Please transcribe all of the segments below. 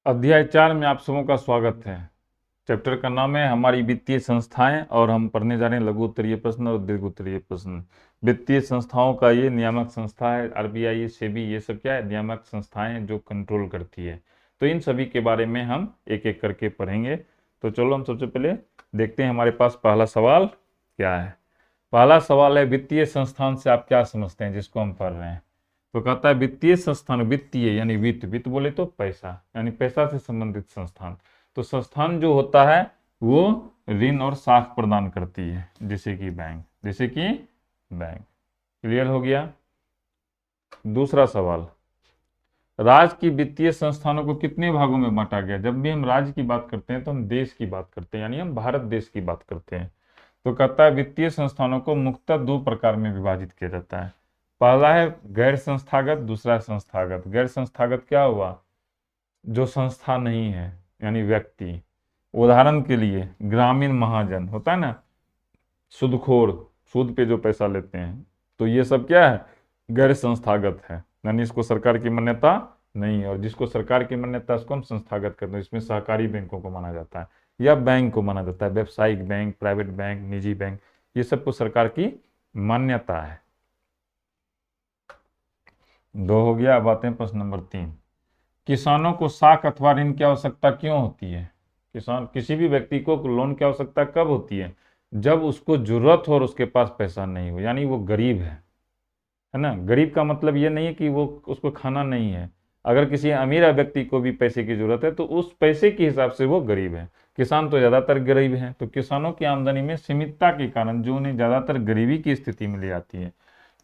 अध्याय 4 में आप सबों का स्वागत है। चैप्टर का नाम है हमारी वित्तीय संस्थाएं और हम पढ़ने जा रहे हैं लघु उत्तरीय प्रश्न और दीर्घ उत्तरीय प्रश्न। वित्तीय संस्थाओं का ये नियामक संस्था है, आरबीआई, सेबी, ये सब क्या है, नियामक संस्थाएं हैं जो कंट्रोल करती है। तो इन सभी के बारे में हम एक एक करके पढ़ेंगे। तो चलो हम सबसे पहले देखते हैं हमारे पास पहला सवाल क्या है। पहला सवाल है वित्तीय संस्थान से आप क्या समझते हैं, जिसको हम पढ़ रहे हैं। तो कहता है वित्तीय संस्थान, वित्तीय यानी वित्त, वित्त बोले तो पैसा, यानी पैसा से संबंधित संस्थान। तो संस्थान जो होता है वो ऋण और साख प्रदान करती है, जैसे कि बैंक, जैसे कि बैंक। क्लियर हो गया। दूसरा सवाल, राज्य की वित्तीय संस्थानों को कितने भागों में बांटा गया। जब भी हम राज्य की बात करते हैं तो हम देश की बात करते हैं, यानी हम भारत देश की बात करते हैं। तो कहता है वित्तीय संस्थानों को मुख्यतः दो प्रकार में विभाजित किया जाता है। पहला है गैर संस्थागत, दूसरा संस्थागत। गैर संस्थागत क्या हुआ, जो संस्था नहीं है, यानी व्यक्ति। उदाहरण के लिए ग्रामीण महाजन होता है ना, सूदखोर, सूद पे जो पैसा लेते हैं, तो ये सब क्या है, गैर संस्थागत है, यानी इसको सरकार की मान्यता नहीं है। और जिसको सरकार की मान्यता है उसको हम संस्थागत करते हैं। इसमें सहकारी बैंकों को माना जाता है या बैंक को माना जाता है, व्यावसायिक बैंक, प्राइवेट बैंक, निजी बैंक, ये सबको सरकार की मान्यता है। दो हो गया। अब आते हैं प्रश्न नंबर 3। किसानों को साख अथवा ऋण की आवश्यकता क्यों होती है। किसान, किसी भी व्यक्ति को लोन की आवश्यकता कब होती है, जब उसको जरूरत हो और उसके पास पैसा नहीं हो, यानी वो गरीब है ना। गरीब का मतलब ये नहीं है कि वो, उसको खाना नहीं है। अगर किसी अमीर व्यक्ति को भी पैसे की जरूरत है तो उस पैसे के हिसाब से वो गरीब है। किसान तो ज्यादातर गरीब है। तो किसानों की आमदनी में सीमितता के कारण जो उन्हें ज्यादातर गरीबी की स्थिति में ले आती है।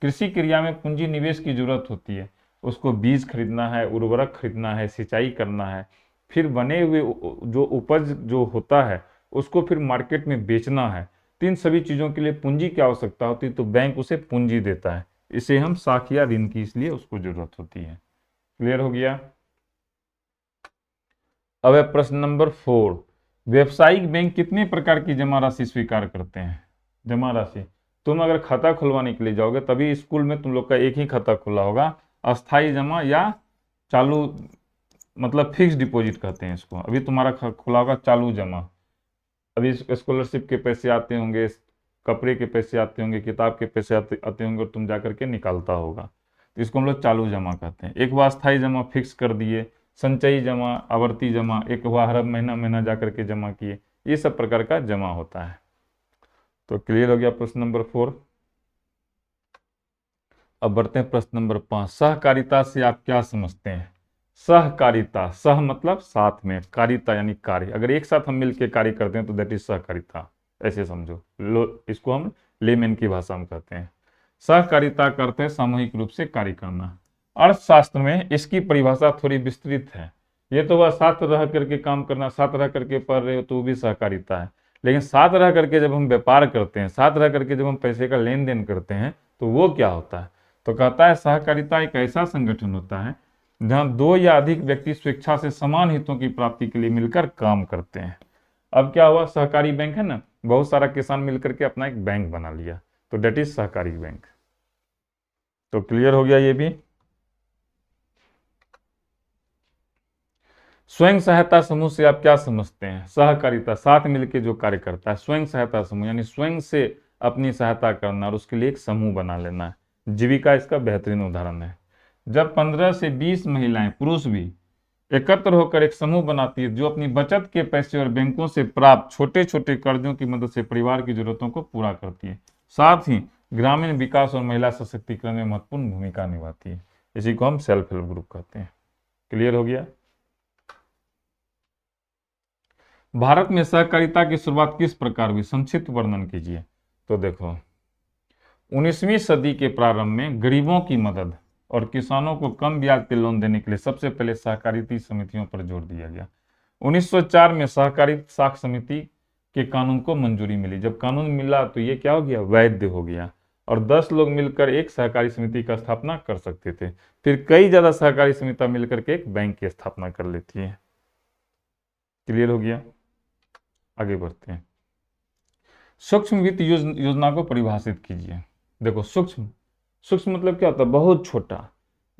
कृषि क्रिया में पूंजी निवेश की जरूरत होती है। उसको बीज खरीदना है, उर्वरक खरीदना है, सिंचाई करना है, फिर बने हुए जो उपज जो होता है उसको फिर मार्केट में बेचना है। तो इन सभी चीजों के लिए पूंजी की आवश्यकता होती है, तो बैंक उसे पूंजी देता है। इसे हम साख या ऋण की इसलिए उसको जरूरत होती है। क्लियर हो गया। अब है प्रश्न नंबर 4। व्यवसायिक बैंक कितने प्रकार की जमा राशि स्वीकार करते हैं। जमा राशि, तुम अगर खाता खुलवाने के लिए जाओगे तभी स्कूल में तुम लोग का एक ही खाता खुला होगा, अस्थाई जमा या चालू, मतलब फिक्स डिपॉजिट कहते हैं इसको। अभी तुम्हारा खुला होगा चालू जमा। अभी स्कॉलरशिप के पैसे आते होंगे, कपड़े के पैसे आते होंगे, किताब के पैसे आते होंगे, और तुम जाकर के निकालता होगा, तो इसको हम लोग चालू जमा कहते हैं। एक हुआ अस्थाई जमा, फिक्स कर दिए। संचयी जमा, आवर्ती जमा, एक हुआ हर महीना महीना जाकर के जमा किए। ये सब प्रकार का जमा होता है। तो क्लियर हो गया प्रश्न नंबर 4। अब बढ़ते हैं प्रश्न नंबर 5। सहकारिता से आप क्या समझते हैं। सहकारिता, सह मतलब साथ में, कारिता यानी कार्य। अगर एक साथ हम मिलकर कार्य करते हैं तो दैट इज सहकारिता, ऐसे समझो। इसको हम लेमैन की भाषा में कहते हैं। सहकारिता करते हैं सामूहिक रूप से कार्य करना। अर्थशास्त्र में इसकी परिभाषा थोड़ी विस्तृत है। ये तो वह साथ रह करके काम करना, साथ रह करके पढ़ रहे हो तो वो भी सहकारिता है। लेकिन साथ रह करके जब हम व्यापार करते हैं, साथ रह करके जब हम पैसे का लेन देन करते हैं, तो वो क्या होता है। तो कहता है सहकारिता एक ऐसा संगठन होता है जहां दो या अधिक व्यक्ति स्वेच्छा से समान हितों की प्राप्ति के लिए मिलकर काम करते हैं। अब क्या हुआ, सहकारी बैंक है ना, बहुत सारा किसान मिलकर के अपना एक बैंक बना लिया, तो डेट इज सहकारी बैंक। तो क्लियर हो गया ये भी। स्वयं सहायता समूह से आप क्या समझते हैं। सहकारिता, साथ मिलकर जो कार्य करता है। स्वयं सहायता समूह यानी स्वयं से अपनी सहायता करना और उसके लिए एक समूह बना लेना है। जीविका इसका बेहतरीन उदाहरण है। जब 15 से 20 महिलाएं, पुरुष भी एकत्र होकर एक समूह बनाती है जो अपनी बचत के पैसे और बैंकों से प्राप्त छोटे छोटे कर्जों की मदद से परिवार की जरूरतों को पूरा करती है, साथ ही ग्रामीण विकास और महिला सशक्तिकरण में महत्वपूर्ण भूमिका निभाती है। इसी को हम सेल्फ हेल्प ग्रुप कहते हैं। क्लियर हो गया। भारत में सहकारिता की शुरुआत किस प्रकार हुई, संक्षिप्त वर्णन कीजिए। तो देखो, 19वीं सदी के प्रारंभ में गरीबों की मदद और किसानों को कम ब्याज पे लोन देने के लिए सबसे पहले सहकारिता समितियों पर जोर दिया गया। 1904 में सहकारी साख समिति के कानून को मंजूरी मिली। जब कानून मिला तो ये क्या हो गया, वैध हो गया, और 10 लोग मिलकर एक सहकारी समिति का स्थापना कर सकते थे। फिर कई ज्यादा सहकारी समितियां मिलकर के एक बैंक की स्थापना कर लेती है। क्लियर हो गया। आगे बढ़ते हैं। सूक्ष्म वित्त योजना को परिभाषित कीजिए। देखो, सूक्ष्म, सूक्ष्म मतलब क्या होता है, बहुत छोटा।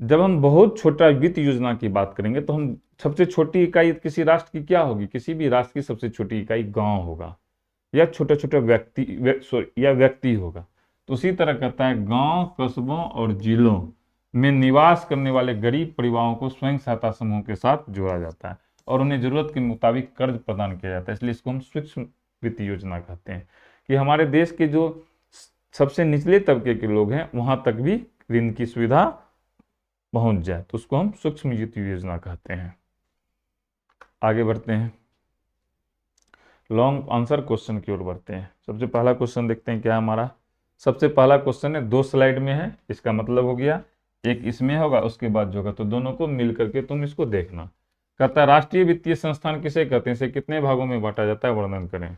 जब हम बहुत छोटा वित्त योजना की बात करेंगे तो हम सबसे छोटी इकाई किसी राष्ट्र की क्या होगी, किसी भी राष्ट्र की सबसे छोटी इकाई गांव होगा या छोटा छोटा या व्यक्ति होगा। तो उसी तरह कहता है गांव, कस्बों और जिलों में निवास करने वाले गरीब परिवारों को स्वयं सहायता समूह के साथ जोड़ा जाता है और उन्हें जरूरत के मुताबिक कर्ज प्रदान किया जाता है। इसलिए इसको हम सूक्ष्म वित्त योजना कहते हैं कि हमारे देश के जो सबसे निचले तबके के लोग हैं वहां तक भी ऋण की सुविधा पहुंच जाए, तो उसको हम सूक्ष्म वित्त योजना कहते हैं। आगे बढ़ते हैं, लॉन्ग आंसर क्वेश्चन की ओर बढ़ते हैं। सबसे पहला क्वेश्चन देखते हैं क्या हमारा। सबसे पहला क्वेश्चन है, 2 स्लाइड में है, इसका मतलब हो गया एक इसमें होगा उसके बाद जो होगा, तो दोनों को मिल करके तुम इसको देखना। कहता है राष्ट्रीय वित्तीय संस्थान किसे कहते हैं, इसे कितने भागों में बांटा जाता है, वर्णन करें।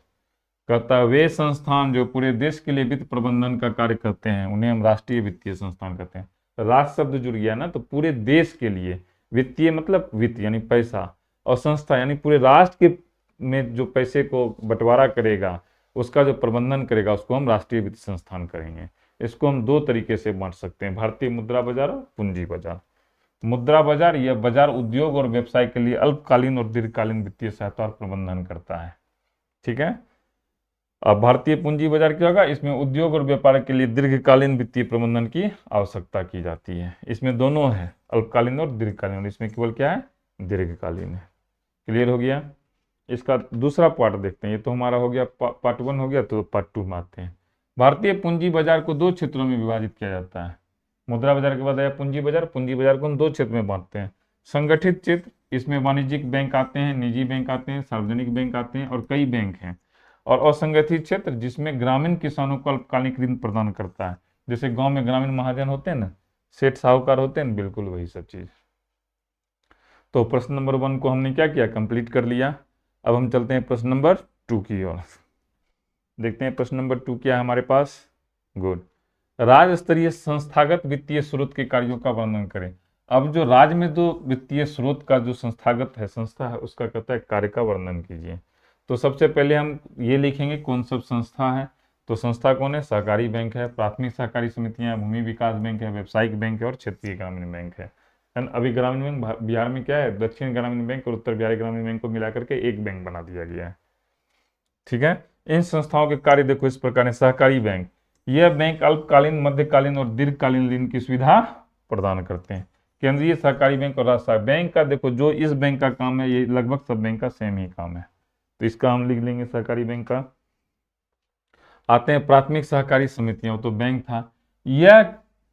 कहता है वे संस्थान जो पूरे देश के लिए वित्त प्रबंधन का कार्य करते हैं उन्हें हम राष्ट्रीय वित्तीय संस्थान कहते हैं। राष्ट्र शब्द जुड़ गया ना, तो पूरे देश के लिए, वित्तीय मतलब वित्त यानी पैसा, और संस्था यानी पूरे राष्ट्र के में जो पैसे को बंटवारा करेगा उसका जो प्रबंधन करेगा उसको हम राष्ट्रीय वित्त संस्थान करेंगे। इसको हम 2 तरीके से बांट सकते हैं, भारतीय मुद्रा बाजार और पूंजी बाजार। मुद्रा बाजार यह बाजार उद्योग और व्यवसाय के लिए अल्पकालीन और दीर्घकालीन वित्तीय सहायता और प्रबंधन करता है। ठीक है। अब भारतीय पूंजी बाजार क्या होगा, इसमें उद्योग और व्यापार के लिए दीर्घकालीन वित्तीय प्रबंधन की आवश्यकता की जाती है। इसमें दोनों है, अल्पकालीन और दीर्घकालीन, और इसमें केवल क्या है, दीर्घकालीन है। क्लियर हो गया। इसका दूसरा पार्ट देखते हैं, ये तो हमारा हो गया पार्ट 1 हो गया, तो पार्ट 2 में आते हैं। भारतीय पूंजी बाजार को 2 क्षेत्रों में विभाजित किया जाता है। मुद्रा बाजार के बाद आया पूंजी बाजार। पूंजी बाजार को हम 2 क्षेत्र में बांटते हैं। संगठित क्षेत्र, इसमें वाणिज्यिक बैंक आते हैं, निजी बैंक आते हैं, सार्वजनिक बैंक आते हैं और कई बैंक हैं। और असंगठित क्षेत्र जिसमें ग्रामीण किसानों को अल्पकालिक ऋण प्रदान करता है, जैसे गांव में ग्रामीण महाजन होते हैं ना, सेठ साहूकार होते हैं, बिल्कुल वही सब चीज। तो प्रश्न नंबर 1 को हमने क्या किया, कंप्लीट कर लिया। अब हम चलते हैं प्रश्न नंबर 2 की ओर। देखते हैं प्रश्न नंबर 2 क्या है हमारे पास। गुड। राज्य स्तरीय संस्थागत वित्तीय स्रोत के कार्यों का वर्णन करें। अब जो राज्य में जो वित्तीय स्रोत का जो संस्थागत है, संस्था है, उसका कहता है कार्य का वर्णन कीजिए। तो सबसे पहले हम ये लिखेंगे कौन सब संस्था है। तो संस्था कौन है, सहकारी बैंक है, प्राथमिक सहकारी समितियां, भूमि विकास बैंक है, व्यावसायिक बैंक है और क्षेत्रीय ग्रामीण बैंक है। अभी ग्रामीण बैंक बिहार में क्या है, दक्षिण ग्रामीण बैंक और उत्तर बिहारी ग्रामीण बैंक को मिलाकर के एक बैंक बना दिया गया है। ठीक है। इन संस्थाओं के कार्य देखो इस प्रकार है। सहकारी बैंक, यह बैंक अल्पकालीन, मध्यकालीन और दीर्घकालीन ऋण की सुविधा प्रदान करते हैं। केंद्रीय सहकारी बैंक और राज्य बैंक का देखो जो इस बैंक का काम है, ये लगभग सब बैंक का सेम ही काम है, तो इसका हम लिख लेंगे सहकारी बैंक का। आते हैं प्राथमिक सहकारी समितियां, तो बैंक था, यह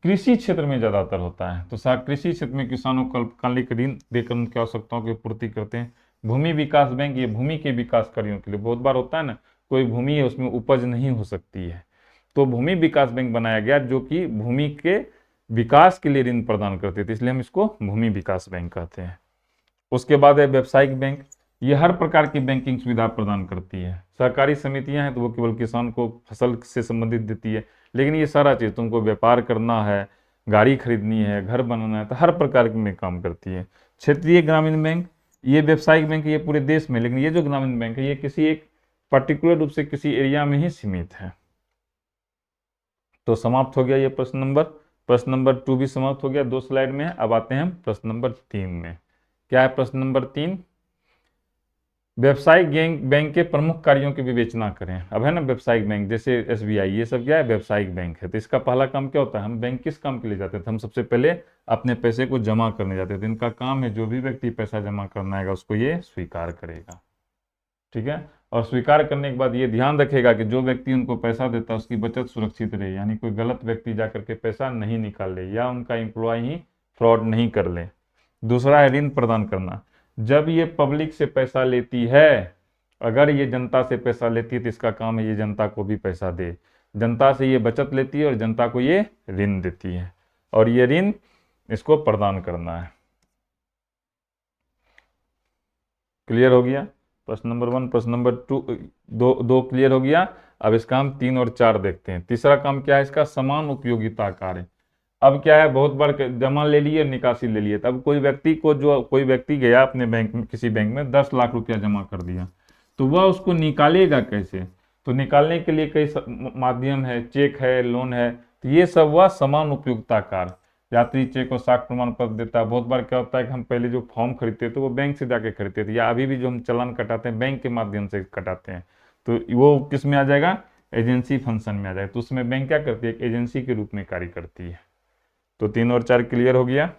कृषि क्षेत्र में ज्यादातर होता है। तो कृषि क्षेत्र में किसानों को अल्पकालिक ऋण देकर उनकी आवश्यकताओं की पूर्ति करते हैं। भूमि विकास बैंक, ये भूमि के विकास कार्यों के लिए, बहुत बार होता है ना, कोई भूमि है उसमें उपज नहीं हो सकती है, तो भूमि विकास बैंक बनाया गया जो कि भूमि के विकास के लिए ऋण प्रदान करते थे, इसलिए हम इसको भूमि विकास बैंक कहते हैं। उसके बाद है व्यावसायिक बैंक, ये हर प्रकार की बैंकिंग सुविधा प्रदान करती है। सहकारी समितियां हैं तो वो केवल किसान को फसल से संबंधित देती है, लेकिन ये सारा चीज तुमको व्यापार करना है, गाड़ी खरीदनी है, घर बनाना है, तो हर प्रकार में काम करती है। क्षेत्रीय ग्रामीण बैंक, ये व्यावसायिक बैंक ये पूरे देश में, लेकिन ये जो ग्रामीण बैंक है ये किसी एक पर्टिकुलर रूप से किसी एरिया में ही सीमित है। तो समाप्त हो गया ये प्रश्न नंबर। प्रश्न नंबर 2 भी समाप्त हो गया, 2 स्लाइड में है। अब आते हैं हम प्रश्न नंबर 3 में। क्या है प्रश्न नंबर 3, व्यवसायिक बैंक के प्रमुख कार्यों की विवेचना करें। अब है ना व्यवसायिक बैंक जैसे एसबीआई, ये सब क्या है, व्यवसायिक बैंक है। तो इसका पहला काम क्या होता है, हम बैंक किस काम के लिए जाते थे, हम सबसे पहले अपने पैसे को जमा करने जाते थे। इनका काम है जो भी व्यक्ति पैसा जमा करना है उसको ये स्वीकार करेगा। ठीक है। और स्वीकार करने के बाद ये ध्यान रखेगा कि जो व्यक्ति उनको पैसा देता है उसकी बचत सुरक्षित रहे, यानी कोई गलत व्यक्ति जाकर के पैसा नहीं निकाल ले या उनका एम्प्लॉय ही फ्रॉड नहीं कर ले। दूसरा है ऋण प्रदान करना, जब ये पब्लिक से पैसा लेती है, अगर ये जनता से पैसा लेती है तो इसका काम है ये जनता को भी पैसा दे। जनता से ये बचत लेती है और जनता को ये ऋण देती है, और ये ऋण इसको प्रदान करना है। क्लियर हो गया प्रश्न नंबर 1। प्रश्न नंबर 2 क्लियर हो गया। अब इसका हम 3 और 4 देखते हैं। तीसरा काम क्या है इसका, समान उपयोगिता कार्य। अब क्या है, बहुत बार जमा ले लिए, निकासी ले लिए, तब कोई व्यक्ति गया अपने बैंक में, किसी बैंक में 10 लाख रुपया जमा कर दिया, तो वह उसको निकालेगा कैसे, तो निकालने के लिए कई माध्यम है, चेक है, लोन है, तो ये सब वह समान उपयोगिता कार्य। यात्री चेक और साख प्रमाण पत्र देता है। बहुत बार क्या होता है कि हम पहले जो फॉर्म खरीदते थे वो बैंक से जाके खरीदते थे, या अभी भी जो हम चालान कटाते हैं बैंक के माध्यम से कटाते हैं, तो वो किस में आ जाएगा, एजेंसी फंक्शन में आ जाएगा। तो उसमें बैंक क्या करती है, एक एजेंसी के रूप में कार्य करती है। तो 3 और 4 क्लियर हो गया।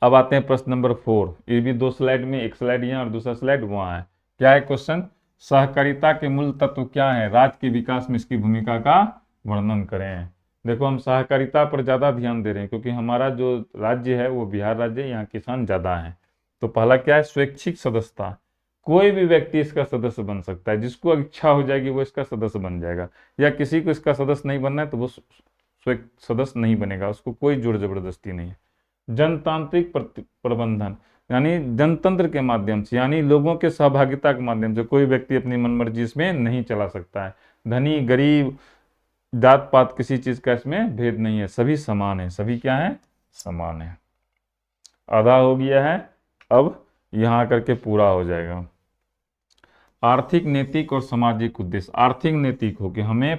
अब आते हैं प्रश्न नंबर 4। ये भी 2 स्लाइड में, एक स्लाइड यहाँ और दूसरा स्लाइड वहाँ है। क्या है क्वेश्चन, सहकारिता के मूल तत्व क्या है, राज्य के विकास में इसकी भूमिका का वर्णन करें। देखो हम सहकारिता पर ज्यादा ध्यान दे रहे हैं क्योंकि हमारा जो राज्य है वो बिहार राज्य है, यहाँ किसान ज्यादा है। तो पहला क्या है, स्वैच्छिक सदस्यता। कोई भी व्यक्ति इसका सदस्य बन सकता है, जिसको इच्छा हो जाएगी वो इसका सदस्य बन जाएगा, या किसी को इसका सदस्य नहीं बनना है तो वो सदस्य नहीं बनेगा, उसको कोई जोर जबरदस्ती नहीं है। जनतांत्रिक प्रबंधन, यानी जनतंत्र के माध्यम से, यानी लोगों के सहभागिता के माध्यम से, कोई व्यक्ति अपनी मनमर्जी इसमें नहीं चला सकता है। धनी गरीब जात पात किसी चीज का इसमें भेद नहीं है, सभी समान है, सभी क्या है, समान है। आधा हो गया है, अब यहां करके पूरा हो जाएगा। आर्थिक नैतिक और सामाजिक उद्देश्य। आर्थिक नैतिक हो कि हमें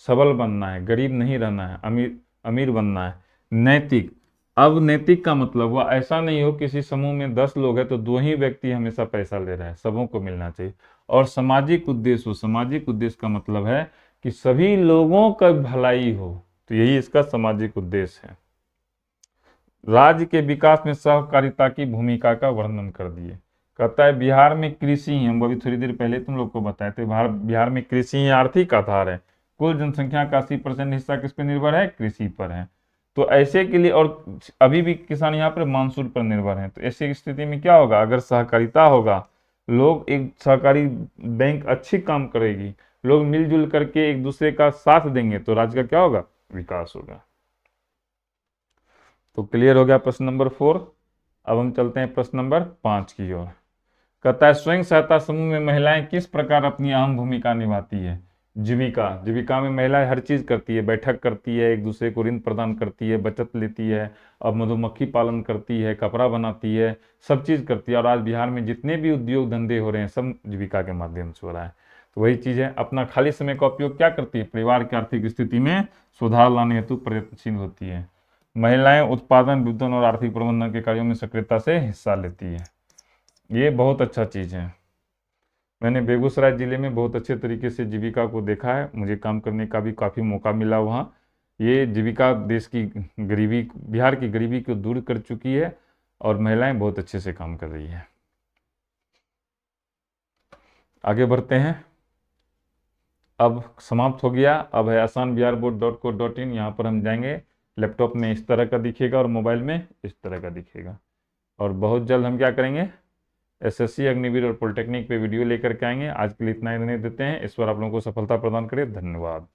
सबल बनना है, गरीब नहीं रहना है, अमीर अमीर बनना है। नैतिक, अब नैतिक का मतलब हुआ ऐसा नहीं हो किसी समूह में 10 लोग हैं तो 2 ही व्यक्ति हमेशा पैसा ले रहा है, सबों को मिलना चाहिए। और सामाजिक उद्देश्य हो, सामाजिक उद्देश्य का मतलब है कि सभी लोगों का भलाई हो, तो यही इसका सामाजिक उद्देश्य है। राज्य के विकास में सहकारिता की भूमिका का वर्णन कर दिए। कहता है बिहार में कृषि ही, हम अभी थोड़ी देर पहले तुम लोग को बताए थे, बिहार में कृषि ही आर्थिक आधार है। कुल जनसंख्या का 80% हिस्सा किस पे निर्भर है, कृषि पर है। तो ऐसे के लिए, और अभी भी किसान यहाँ पर मानसून पर निर्भर है, तो ऐसी स्थिति में क्या होगा, अगर सहकारिता होगा, लोग एक सहकारी बैंक अच्छी काम करेगी, लोग मिलजुल करके एक दूसरे का साथ देंगे, तो राज्य का क्या होगा, विकास होगा। तो क्लियर हो गया प्रश्न नंबर 4। अब हम चलते हैं प्रश्न नंबर 5 की ओर। कहता है स्वयं सहायता समूह में महिलाएं किस प्रकार अपनी अहम भूमिका निभाती है। जीविका, जीविका में महिलाएं हर चीज करती है, बैठक करती है, एक दूसरे को ऋण प्रदान करती है, बचत लेती है, अब मधुमक्खी पालन करती है, कपड़ा बनाती है, सब चीज करती है। और आज बिहार में जितने भी उद्योग धंधे हो रहे हैं सब जीविका के माध्यम से हो रहा है। तो वही चीज है, अपना खाली समय का उपयोग क्या करती है, परिवार की आर्थिक स्थिति में सुधार लाने हेतु प्रयत्नशील होती है। महिलाएं उत्पादन, विपणन और आर्थिक प्रबंधन के कार्यों में सक्रियता से हिस्सा लेती है। ये बहुत अच्छा चीज है। मैंने बेगूसराय जिले में बहुत अच्छे तरीके से जीविका को देखा है, मुझे काम करने का भी काफ़ी मौका मिला वहाँ। ये जीविका देश की गरीबी, बिहार की गरीबी को दूर कर चुकी है और महिलाएं बहुत अच्छे से काम कर रही है। आगे बढ़ते हैं। अब समाप्त हो गया, अब है asanbiharboard.co.in। यहाँ पर हम जाएंगे, लैपटॉप में इस तरह का दिखेगा और मोबाइल में इस तरह का दिखेगा। और बहुत जल्द हम क्या करेंगे, एसएससी, अग्निवीर और पॉलिटेक्निक पे वीडियो लेकर के आएंगे। आज के लिए इतना ही देते हैं, ईश्वर आप लोगों को सफलता प्रदान करे। धन्यवाद।